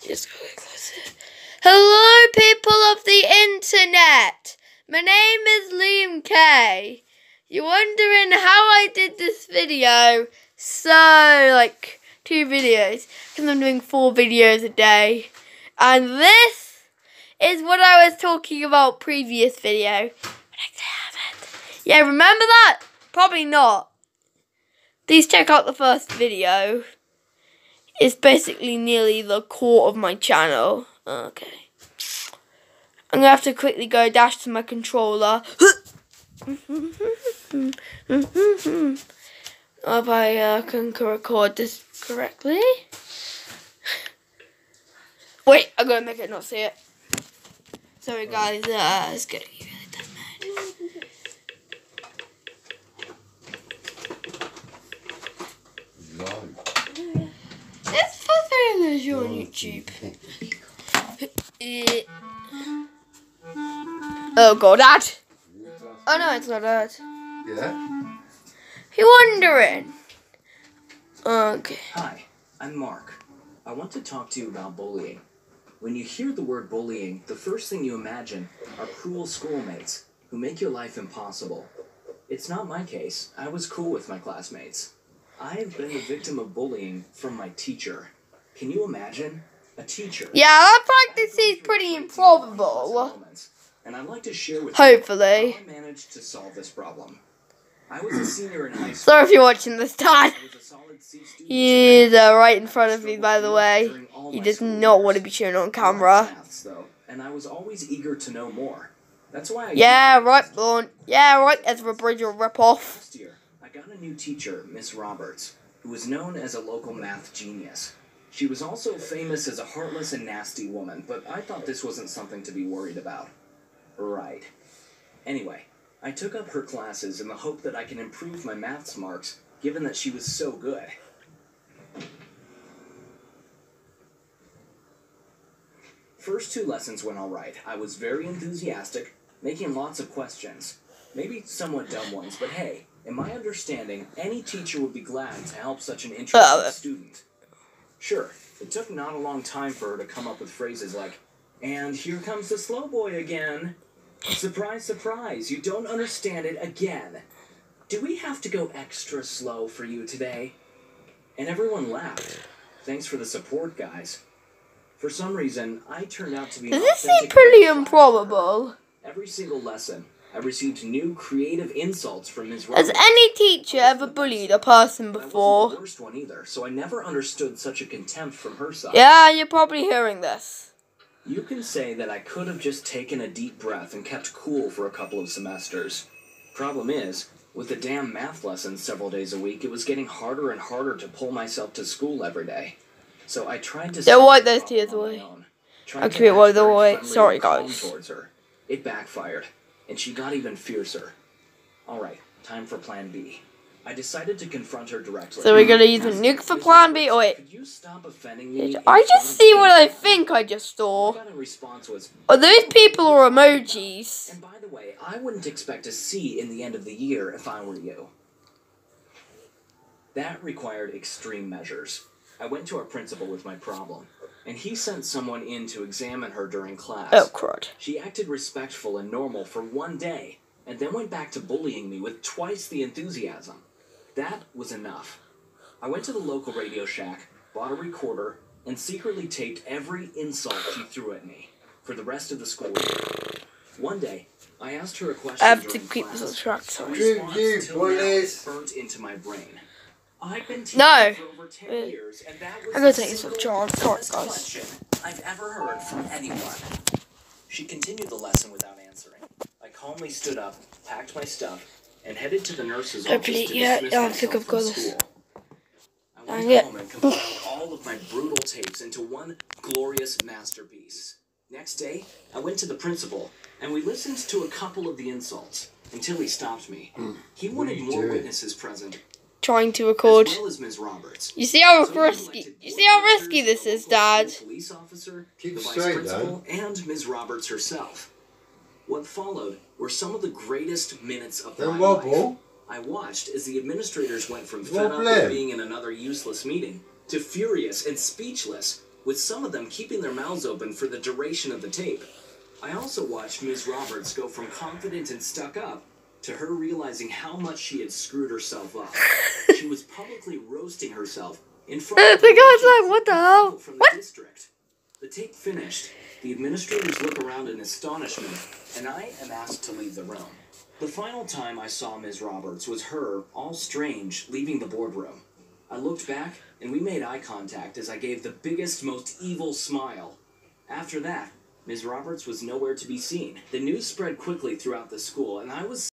Just go closer. Hello, people of the internet. My name is Liam K. You're wondering how I did this video? So, 2 videos, because I'm doing 4 videos a day. And this is what I was talking about previous video. But I haven't. Yeah, remember that? Probably not. Please check out the first video. It's basically nearly the core of my channel. Okay. I'm going to have to quickly go dash to my controller. Hope I can record this correctly. Wait, I'm going to make it not see it. Sorry guys, it's going to be really dumb. It's for videos on YouTube. Oh god, Dad! Oh no, it's not Dad. Yeah? You're wondering? Okay. Hi, I'm Mark. I want to talk to you about bullying. When you hear the word bullying, the first thing you imagine are cruel schoolmates who make your life impossible. It's not my case. I was cool with my classmates. I have been the victim of bullying from my teacher. Can you imagine? A teacher. Yeah, that practice is pretty improbable. And I'd like to share with Hopefully. you how I managed to solve this problem. I was a senior in high school. Sorry if you're watching this, Dad. He's right in front of me, by the way. He does not want to be shown on camera. And I was always eager to know more. That's why Yeah, right, Blonde. Yeah, right, Ezra Bridger ripoff. Last year, I got a new teacher, Miss Roberts, who was known as a local math genius. She was also famous as a heartless and nasty woman, but I thought this wasn't something to be worried about. Right. Anyway, I took up her classes in the hope that I can improve my maths marks, given that she was so good. First 2 lessons went all right. I was very enthusiastic, making lots of questions. Maybe somewhat dumb ones, but hey, in my understanding, any teacher would be glad to help such an interested student. Sure, it took not a long time for her to come up with phrases like, "And here comes the slow boy again. Surprise, surprise, you don't understand it again. Do we have to go extra slow for you today?" And everyone laughed. Thanks for the support, guys. For some reason, I turned out to be an Does this seem authentic pretty child. improbable? Every single lesson, I received new creative insults from Ms. Roberts. Has any teacher ever bullied a person I wasn't before? the worst one either, so I never understood such a contempt from her side. Yeah, you're probably hearing this. You can say that I could have just taken a deep breath and kept cool for a couple of semesters. Problem is, with the damn math lessons several days a week, it was getting harder and harder to pull myself to school every day. So I tried to Don't wipe those tears away. Actually, wipe them away. Sorry, guys. Towards her. It backfired, and she got even fiercer. Alright, time for plan B. I decided to confront her directly. So we're gonna use a nuke for plan B. Oh wait. Could you stop offending me? I just see what I think I just saw. My response was, Oh, those people are emojis. and by the way, I wouldn't expect a C in the end of the year if I were you. That required extreme measures. I went to our principal with my problem, and he sent someone in to examine her during class. Oh, crud. She acted respectful and normal for 1 day, and then went back to bullying me with twice the enthusiasm. That was enough. I went to the local Radio Shack, bought a recorder, and secretly taped every insult she threw at me for the rest of the school year. One day, I asked her a question I have to during keep class. this on track, Her sorry. response You till now bullies. burnt into my brain. I've been teaching No. for over 10 years, and that was I'm gonna the take this off single charge. Sorry, dumbest guys. question I've ever heard from anyone. She continued the lesson without answering. I calmly stood up, packed my stuff, and headed to the nurse's Hopefully, office to yeah, dismiss I myself think I've from got this. school. I Dang went it. home and compiled all of my brutal tapes into one glorious masterpiece. Next day, I went to the principal, and we listened to a couple of the insults until he stopped me. He wanted more witnesses present, Trying to record. as well as Ms. Roberts. You see how So he risky? elected You see how board risky members, this is, the Dad? local police officer, Keep the vice straight, principal, and Ms. Roberts herself. What followed were some of the greatest minutes of my Then life. wobble. I watched as the administrators went from fed up Wobble with in. being in another useless meeting to furious and speechless with some of them keeping their mouths open for the duration of the tape. I also watched Ms. Roberts go from confident and stuck up to her realizing how much she had screwed herself up. She was publicly roasting herself in front of The guy's like, what the hell? people from the What? district. The tape finished. The administrators look around in astonishment, and I am asked to leave the room. The final time I saw Ms. Roberts was her, all strange, leaving the boardroom. I looked back, and we made eye contact as I gave the biggest, most evil smile. After that, Ms. Roberts was nowhere to be seen. The news spread quickly throughout the school, and I was